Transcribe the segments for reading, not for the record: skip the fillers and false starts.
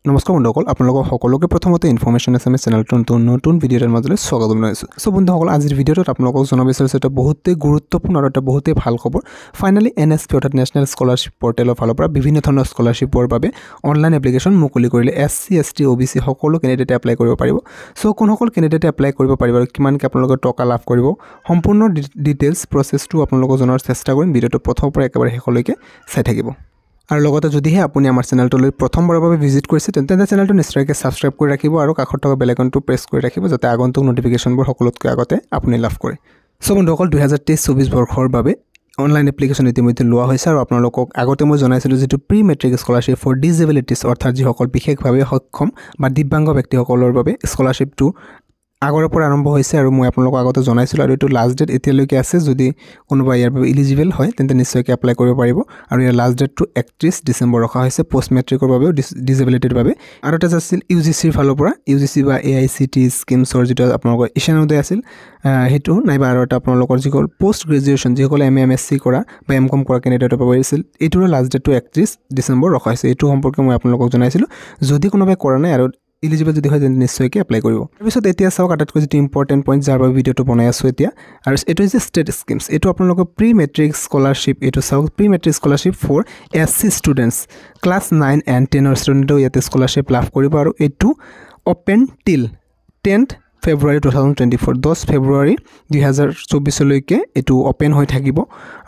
নমস্কাৰ বন্ধুসকল, আপোনালোকক সকলোকে প্ৰথমতে ইনফৰমেশ্যন এছএমএছ চেনেলটোৰ নতুন ভিডিঅ'ৰ মাজলৈ স্বাগত জনাইছোঁ। সো বন্ধুসকল, আজিৰ ভিডিঅ'টোত আপোনালোকক জনাব বিচাৰিছোঁ এটা বহুতেই গুৰুত্বপূৰ্ণ আৰু এটা বহুতেই ভাল খবৰ। ফাইনেলি NSP অৰ্থাৎ নেশ্যনেল স্কলাৰশ্বিপ পৰ্টেলৰ ফালৰ পৰা বিভিন্ন ধৰণৰ স্কলাৰশ্বিপৰ বাবে অনলাইন এপ্লিকেশ্যন মুকলি কৰিলে। SC ST OBC সকলো কেণ্ডিডেটে এপ্লাই কৰিব পাৰিব। সো কোনসকল কেণ্ডিডেটে এপ্লাই কৰিব পাৰিব আৰু কিমানকৈ আপোনালোকে টকা লাভ কৰিব, সম্পূৰ্ণ ডিটেইলছ প্ৰচেছটো আপোনালোকক জনাৰ চেষ্টা কৰিম। ভিডিঅ'টো প্ৰথমৰ পৰা একেবাৰে শেষলৈকে চাই থাকিব। আৰু লগতে যদিহে আপুনি আমাৰ চেনেলটোলৈ প্ৰথমবাৰৰ বাবে ভিজিট কৰিছে তেন্তে চেনেলটো নিশ্চয়কৈ ছাবস্ক্ৰাইব কৰি ৰাখিব আৰু কাষত থকা বেল আইকনটো প্ৰেছ কৰি ৰাখিব যাতে আগন্তুক নটিফিকেশ্যনবোৰ সকলোতকৈ আগতে আপুনি লাভ কৰে। সো বন্ধুসকল, 2023-24 বৰ্ষৰ বাবে অনলাইন এপ্লিকেশ্যন ইতিমধ্যে লোৱা হৈছে আৰু আপোনালোকক আগতে মই জনাইছিলোঁ যিটো pre matric scholarship for disabilities অৰ্থাৎ যিসকল বিশেষভাৱে সক্ষম বা দিব্যাংগ ব্যক্তিসকলৰ বাবে স্কলাৰশ্বিপটো আগৰে পৰা আৰম্ভ হৈছে আৰু মই আপোনালোকক আগতে জনাইছিলোঁ আৰু এইটো লাষ্ট ডেট এতিয়ালৈকে আছে। যদি কোনোবা ইয়াৰ বাবে ইলিজিবল হয় তেন্তে নিশ্চয়কৈ এপ্লাই কৰিব পাৰিব আৰু ইয়াৰ লাষ্ট ডেটটো 31 ডিচেম্বৰ ৰখা হৈছে পোষ্ট মেট্ৰিকৰ বাবেও ডিজেবিলিটিৰ বাবে। আৰু এটা আছিল UGCৰ ফালৰ পৰা, UGC বা AICT স্কিমছৰ যিটো আপোনালোকৰ ঈশানোদয় আছিল সেইটো, নাইবা আৰু এটা আপোনালোকৰ যিসকল পষ্ট গ্ৰেজুৱেশ্যন যিসকলে MA MSc কৰা বা MCOM কৰা কেণ্ডিডেটৰ বাবে আছিল, এইটোৰো লাষ্ট ডেটটো 31 ডিচেম্বৰ ৰখা হৈছে। এইটো সম্পৰ্কে মই আপোনালোকক জনাইছিলোঁ। যদি কোনোবাই কৰা নাই আৰু ইলিজিবল যদি হয় তেন্তে নিশ্চয়কৈ এপ্লাই কৰিব। তাৰপিছত এতিয়া চাওক আটাইতকৈ যিটো ইম্পৰ্টেণ্ট পইণ্ট যাৰ বাবে ভিডিঅ'টো বনাই আছোঁ এতিয়া, আৰু এইটো হৈছে ষ্টেট স্কিমছ। এইটো আপোনালোকৰ প্ৰি মেট্ৰিক স্কলাৰশ্বিপ। এইটো চাওক pre matric scholarship for SC students class 9 and 10ৰ ষ্টুডেণ্টেও ইয়াতে স্কলাৰশ্বিপ লাভ কৰিব আৰু এইটো অ'পেন টিল 10th ফেব্ৰুৱাৰী 2024, 10 ফেব্ৰুৱাৰী 2024লৈকে এইটো অ'পেন হৈ থাকিব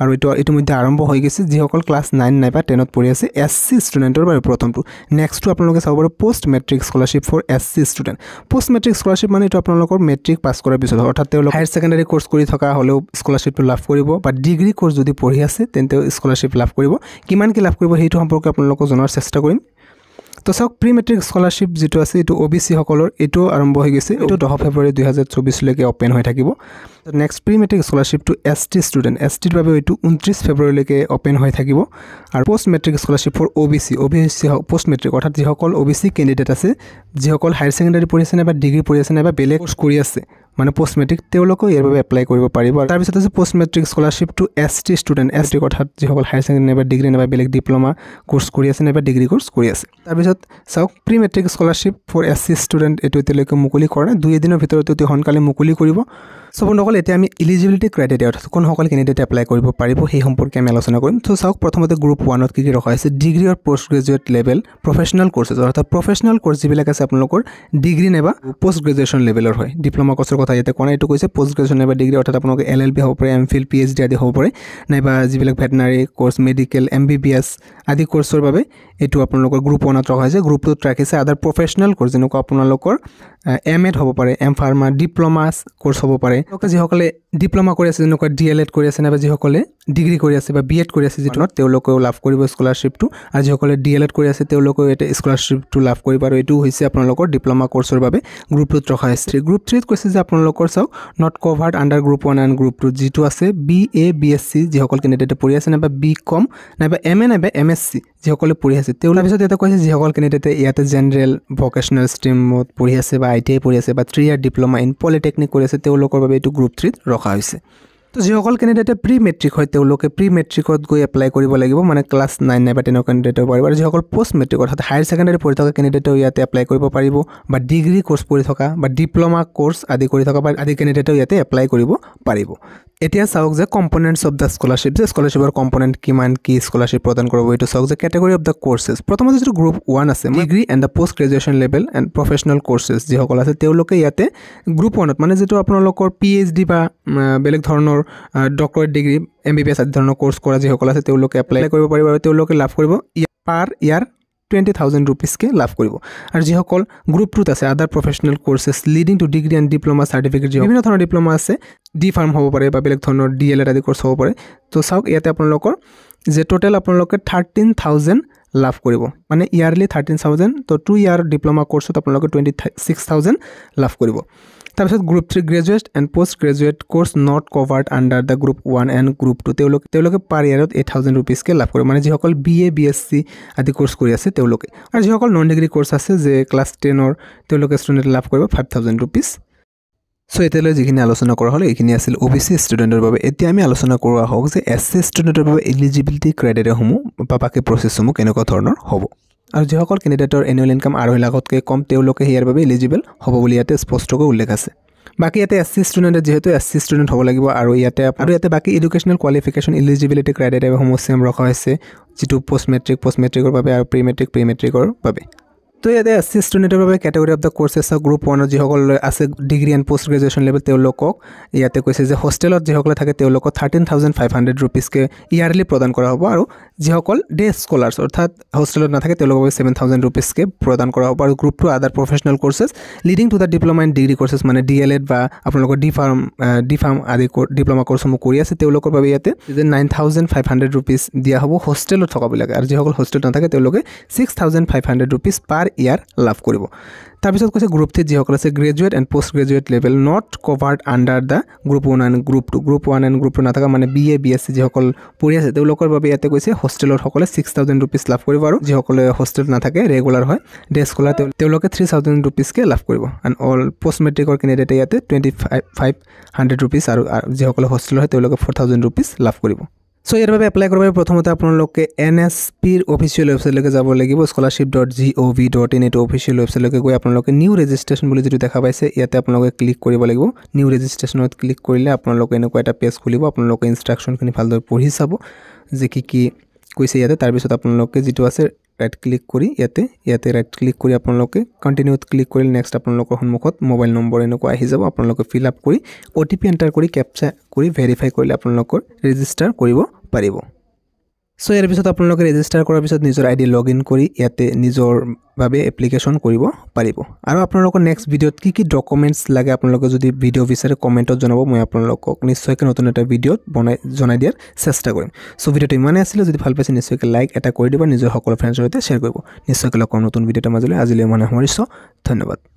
আৰু এইটো ইতিমধ্যে আৰম্ভ হৈ গৈছে। যিসকল ক্লাছ 9 নাইবা 10ত পঢ়ি আছে SC ষ্টুডেণ্টৰ বাবে প্ৰথমটো। নেক্সটটো আপোনালোকে চাব পাৰে post matric scholarship for SC student. Post matric scholarship মানে এইটো আপোনালোকৰ মেট্ৰিক পাছ কৰাৰ পিছত, অৰ্থাৎ তেওঁলোক হায়াৰ ছেকেণ্ডাৰী কোৰ্চ কৰি থকা হ'লেও স্কলাৰশ্বিপটো লাভ কৰিব বা ডিগ্ৰী কোৰ্চ যদি পঢ়ি আছে তেন্তে স্কলাৰশ্বিপ লাভ কৰিব। কিমানকৈ লাভ কৰিব সেইটো সম্পৰ্কে আপোনালোকক জনাৰ চেষ্টা কৰিম। তো চাওক, প্ৰি মেট্ৰিক স্কলাৰশ্বিপ যিটো আছে এইটো OBC সকলৰ এইটো আৰম্ভ হৈ গৈছে। এইটো 10 ফেব্ৰুৱাৰী 2024লৈকে অ'পেন হৈ থাকিব। নেক্সট প্ৰি মেট্ৰিক স্কলাৰশ্বিপটো ST ষ্টুডেণ্ট, STৰ বাবে এইটো 29 ফেব্ৰুৱাৰীলৈকে অ'পেন হৈ থাকিব। আৰু post matric scholarship for OBC post matric অৰ্থাৎ যিসকল OBC কেণ্ডিডেট আছে, যিসকল হায়াৰ ছেকেণ্ডাৰী পঢ়ি আছে নাইবা ডিগ্ৰী পঢ়ি আছে নাইবা বেলেগ কোৰ্চ কৰি আছে মানে পষ্ট মেট্ৰিক, তেওঁলোকেও ইয়াৰ বাবে এপ্লাই কৰিব পাৰিব। আৰু তাৰপিছত আছে post matric scholarship to ST student, ST অৰ্থাৎ যিসকল হায়াৰ ছেকেণ্ডাৰী নাইবা ডিগ্ৰী নাইবা বেলেগ ডিপ্ল'মা কোৰ্চ কৰি আছে নাইবা ডিগ্ৰী কোৰ্চ কৰি আছে। তাৰপিছত চাওক, pre matric scholarship for SC student এইটো এতিয়ালৈকে মুকলি কৰা নাই, 2 দিনৰ ভিতৰত অতি সোনকালে মুকলি কৰিব। সো বন্ধুসকল, এতিয়া আমি ইলিজিবিলিটি ক্ৰাইটেৰিয়া অৰ্থাৎ কোনসকল কেণ্ডিডেটে এপ্লাই কৰিব পাৰিব সেই সম্পৰ্কে আমি আলোচনা কৰিম। তো চাওক, প্ৰথমতে গ্ৰুপ 1ত কি ৰখা হৈছে, ডিগ্ৰী আৰু পষ্ট গ্ৰেজুৱেট লেভেল প্ৰফেচনেল কোৰ্চেছ অৰ্থাৎ প্ৰফেচনেল কোৰ্চ যিবিলাক আছে আপোনালোকৰ ডিগ্ৰী নাইবা পষ্ট গ্ৰেজুৱেশ্যন লেভেলৰ হয়। ডিপ্ল'মা কোৰ্চৰ কথা ইয়াতে কোৱা নাই, এইটো কৈছে পষ্ট গ্ৰেজুৱেশ্যন নাইবা ডিগ্ৰী অৰ্থাৎ আপোনালোকে LLB হ'ব পাৰে, MPhil PhD আদি হ'ব পাৰে, নাইবা যিবিলাক ভেটেনাৰী কোৰ্চ, মেডিকেল MBBS আদি কোৰ্চৰ বাবে এইটো আপোনালোকৰ গ্ৰুপ 1ত ৰখা হৈছে। গ্ৰুপ 2ত ৰাখিছে আদাৰ প্ৰফেচনেল কোৰ্চ যেনেকুৱা আপোনালোকৰ MAd হ'ব পাৰে, M.Pharma, ডিপ্ল'মা কোৰ্চ হ'ব পাৰে। যিসকলে ডিপ্ল'মা কৰি আছে যেনেকুৱা DLEd কৰি আছে নাইবা যিসকলে ডিগ্ৰী কৰি আছে বা BEd কৰি আছে যিটো তেওঁলোকেও লাভ কৰিব স্কলাৰশ্বিপটো, আৰু যিসকলে DLEd কৰি আছে তেওঁলোকেও এটা স্কলাৰশ্বিপটো লাভ কৰিব। আৰু এইটো হৈছে আপোনালোকৰ ডিপ্ল'মা কোৰ্চৰ বাবে গ্ৰুপ 2ত ৰখা হৈছে। গ্ৰুপ 3ত কৈছে যে আপোনালোকৰ চাওক not covered under group 1 and group 2 যিটো আছে BA BSc যিসকল কেণ্ডিডেটে পঢ়ি আছে নাইবা BCom নাইবা MA নাইবা MSc যিসকলে পঢ়ি আছে তেওঁলোকৰ পিছত ইয়াতে কৈছে যিসকল কেণ্ডিডেটে ইয়াতে জেনেৰেল ভকেশ্যনেল ষ্ট্ৰীমত পঢ়ি আছে বা ITI পঢ়ি আছে বা 3 year ডিপ্ল'মা ইন পলিটেকনিক কৰি আছে তেওঁলোকৰ বাবে এইটো গ্ৰুপ 3ত ৰখা হৈছে। তো যিসকল কেণ্ডিডেটে প্ৰি মেট্ৰিক হয় তেওঁলোকে প্ৰি মেট্ৰিকত গৈ এপ্লাই কৰিব লাগিব, মানে ক্লাছ 9 নাইবা 10ৰ কেণ্ডিডেটেও পাৰিব। আৰু যিসকল পষ্ট মেট্ৰিক অৰ্থাৎ হায়াৰ ছেকেণ্ডাৰী পঢ়ি থকা কেণ্ডিডেটেও ইয়াতে এপ্লাই কৰিব পাৰিব, বা ডিগ্ৰী কোৰ্চ পঢ়ি থকা বা ডিপ্ল'মা কোৰ্চ আদি কৰি থকা বা আদি কেণ্ডিডেটেও ইয়াতে এপ্লাই কৰিব পাৰিব। এতিয়া চাওক যে কম্পনেণ্টছ অফ দ্য স্কলাৰশ্বিপ, যে স্কলাৰশ্বিপৰ কম্পনেণ্ট কিমান কি স্কলাৰশ্বিপ প্ৰদান কৰিব এইটো চাওক যে কেটেগৰী অফ দ্য কোৰ্চেছ। প্ৰথমতে যিটো গ্ৰুপ 1 আছে degree and the post graduation level and professional কোৰ্চেছ যিসকল আছে তেওঁলোকে ইয়াতে গ্ৰুপ 1ত মানে যিটো আপোনালোকৰ PhD বা বেলেগ ধৰণৰ ডক্টৰেট ডিগ্ৰী MBBS আদি ধৰণৰ কোৰ্চ কৰা যিসকল আছে তেওঁলোকে এপ্লাই কৰিব পাৰিব আৰু তেওঁলোকে লাভ কৰিব পাৰ ইয়াৰ 20,000 rupeesকৈ লাভ কৰিব। আৰু যিসকল গ্ৰুপ 2ত আছে আদাৰ professional কোৰ্চেছ leading to degree and diploma certificate, বিভিন্ন ধৰণৰ ডিপ্ল'মা আছে, D.Pharm হ'ব পাৰে বা বেলেগ ধৰণৰ DLEd আদি কোৰ্চ হ'ব পাৰে। তো চাওক ইয়াতে আপোনালোকৰ যে টোটেল আপোনালোকে 13,000 লাভ কৰিব, মানে ইয়াৰলি 13,000। তো 2 year ডিপ্ল'মা কোৰ্চত আপোনালোকে 26,000 লাভ কৰিব। তাৰপিছত group 3 graduate and post graduate course not covered under the group 1 and group 2 তেওঁলোকে পাৰ ইয়াৰত 8,000 rupeesকৈ লাভ কৰিব, মানে যিসকল BA BSc আদি কোৰ্চ কৰি আছে তেওঁলোকে। আৰু যিসকল নন ডিগ্ৰী কোৰ্চ আছে যে ক্লাছ 10ৰ তেওঁলোকে ষ্টুডেণ্টে লাভ কৰিব 5,000 rupees। সো এতিয়ালৈ যিখিনি আলোচনা কৰা হ'ল এইখিনি আছিল OBC ষ্টুডেণ্টৰ বাবে। এতিয়া আমি আলোচনা কৰা হওক যে SC ষ্টুডেণ্টৰ বাবে এলিজিবিলিটি ক্ৰাইটেৰিয়াসমূহ বা বাকী প্ৰচেছসমূহ কেনেকুৱা ধৰণৰ হ'ব। আৰু যিসকল কেণ্ডিডেটৰ এনুৱেল ইনকাম 2.5 লাখতকৈ কম তেওঁলোকে ইয়াৰ বাবে এলিজিবল হ'ব বুলি ইয়াতে স্পষ্টকৈ উল্লেখ আছে বাকি ইয়াতে এসসি স্টুডেন্ট যেহেতু এসসি স্টুডেন্ট হ'ব লাগিব আৰু ইয়াতে বাকি এডুকেশনাল কোৱালিফিকেশন এলিজিবিলিটি ক্ৰাইটেৰিয়া সমূহ সেম ৰখা হৈছে যেটো পোষ্ট মেট্ৰিকৰ বাবে আৰু প্ৰি মেট্ৰিকৰ বাবে তো ইয়াতে এসসি স্টুডেন্টৰ বাবে ক্যাটেগৰি অফ দা কোৰ্সেছ গ্ৰুপ 1 যিসকল আছে degree and post graduation level তেওঁলোকক ইয়াতে কৈছে যে হোষ্টেলত যিসকল থাকে তেওঁলোকক 13500 रुपीसকে ইয়াৰলি প্ৰদান কৰা হ'ব আৰু যিসকল ডে স্কলাৰ্ছ অৰ্থাৎ হোষ্টেলত নাথাকে তেওঁলোকৰ বাবে 7000 रुपीसকে প্ৰদান কৰা হ'ব আৰু group 2 other professional courses leading to the diploma and degree courses মানে ডিএলএড বা আপোনালোকৰ ডি ফাৰ্ম আদি ডিপ্লোমা কোৰ্সসমূহ কৰি আছে তেওঁলোকৰ বাবে ইয়াতে 9500 रुपीस দিয়া হ'ব হোষ্টেলত থকাবিলাকে আৰু যিসকল হোষ্টেলত নাথাকে তেওঁলোকে 6500 रुपीस পাৰ ইয়াৰ লাভ কৰিব তাৰপিছত কৈছে গ্ৰুপ 3 যিসকল আছে graduate and post graduate level not covered under the group 1 and group 1 and group 2 নাথাকা মানে বিএ বিএসসি যিসকল পঢ়ি আছে তেওঁলোকৰ বাবে ইয়াতে কৈছে হোষ্টেলৰ সকলে 6000 रुपीस লাভ কৰিব আৰু যিসকলে হোষ্টেলত নাথাকে ৰেগুলাৰ হয় ডে স্কলাৰ তেওঁলোকে 3000 रुपीस কে লাভ কৰিব এণ্ড অল পোষ্ট মেট্ৰিকৰ কেণ্ডিডেট ইয়াতে 2500 रुपीस আৰু যিসকলে হোষ্টেলৰ হয় তেওঁলোকে 4000 रुपीस লাভ কৰিব সো ইয়াৰ বাবে এপ্লাই কৰিব প্ৰথমতে আপোনালোকে এনএছপিৰ অফিচিয়েল ৱেবছাইটলৈকে যাব লাগিব scholarship.gov.in এটো অফিচিয়েল ৱেবছাইটলৈকে গৈ আপোনালোকে নিউ ৰেজিষ্ট্ৰেচন বুলি যেটো দেখা পাইছে ইয়াতে আপোনালোকে ক্লিক কৰিব লাগিব নিউ ৰেজিষ্ট্ৰেচনত ক্লিক কৰিলে আপোনালোকে এনেকুৱা এটা পেজ খুলিব আপোনালোকে ইনষ্ট্ৰাকচনখিনি ভালদৰে পঢ়ি চাব যে কি কৈছে ইয়াতে তাৰ পিছত আপোনালোকে যেটো আছে ৰাইট ক্লিক কৰি ইয়াতে ৰাইট ক্লিক কৰি আপোনালোকে কন্টিনিউত ক্লিক কৰি নেক্সট আপোনালোকৰ সন্মুখত মোবাইল নম্বৰ এনেকুৱা আহি যাব আপোনালোকে ফিল আপ কৰি ওটিপি এন্টাৰ কৰি ক্যাপচা কৰি ভেৰিফাই কৰিলে আপোনালোকৰ ৰেজিষ্টাৰ কৰিব পাৰিব সো ইয়াৰ পিছত আপোনালোকে ৰেজিষ্টাৰ কৰাৰ পিছত নিজৰ আইডি লগইন কৰি ইয়াতে নিজৰ বাবে এপ্লিকেশন কৰিব পাৰিব আৰু আপোনালোকৰ নেক্সট ভিডিওত কি ডকুমেন্টস লাগে আপোনালোকে যদি ভিডিও বিচাৰে কমেন্টত জনাব মই আপোনালোকক নিশ্চয়কৈ নতুন এটা ভিডিওত জনাই দিয়াৰ চেষ্টা কৰিম সো ভিডিওটো ইমানে আছিল যদি ভাল পাইছে নিশ্চয়কৈ লাইক এটা কৰি দিবা নিজৰ সকলো ফ্ৰেণ্ডৰ সৈতে শেয়াৰ কৰিব নিশ্চয়কৈ লগ পাম নতুন ভিডিওৰ মাজলৈ আজিলৈ মনে সামৰিছো ধন্যবাদ